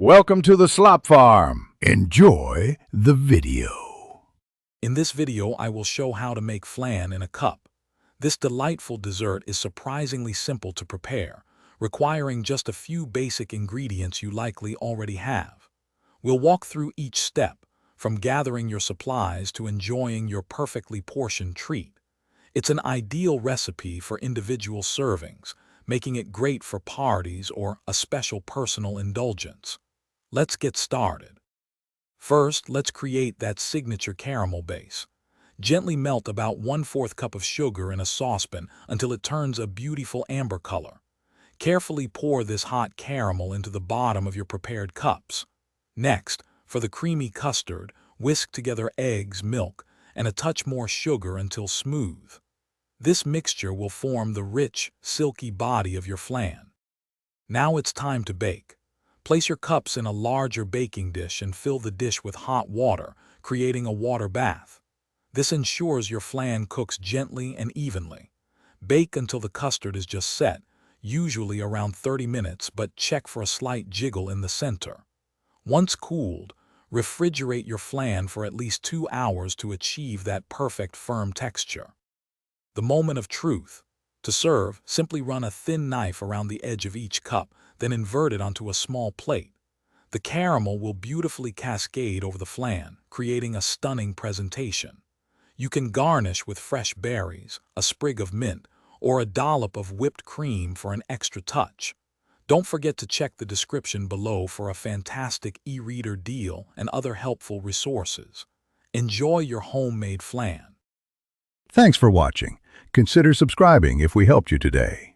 Welcome to the Slop Farm. Enjoy the video. In this video, I will show how to make flan in a cup. This delightful dessert is surprisingly simple to prepare, requiring just a few basic ingredients you likely already have. We'll walk through each step, from gathering your supplies to enjoying your perfectly portioned treat. It's an ideal recipe for individual servings, making it great for parties or a special personal indulgence. Let's get started. First, let's create that signature caramel base. Gently melt about 1/4 cup of sugar in a saucepan until it turns a beautiful amber color. Carefully pour this hot caramel into the bottom of your prepared cups. Next, for the creamy custard, whisk together eggs, milk, and a touch more sugar until smooth. This mixture will form the rich, silky body of your flan. Now it's time to bake. Place your cups in a larger baking dish and fill the dish with hot water, creating a water bath. This ensures your flan cooks gently and evenly. Bake until the custard is just set, usually around 30 minutes, but check for a slight jiggle in the center. Once cooled, refrigerate your flan for at least 2 hours to achieve that perfect firm texture. The moment of truth. To serve, simply run a thin knife around the edge of each cup, then invert it onto a small plate. The caramel will beautifully cascade over the flan, creating a stunning presentation. You can garnish with fresh berries, a sprig of mint, or a dollop of whipped cream for an extra touch. Don't forget to check the description below for a fantastic e-reader deal and other helpful resources. Enjoy your homemade flan. Thanks for watching. Consider subscribing if we helped you today.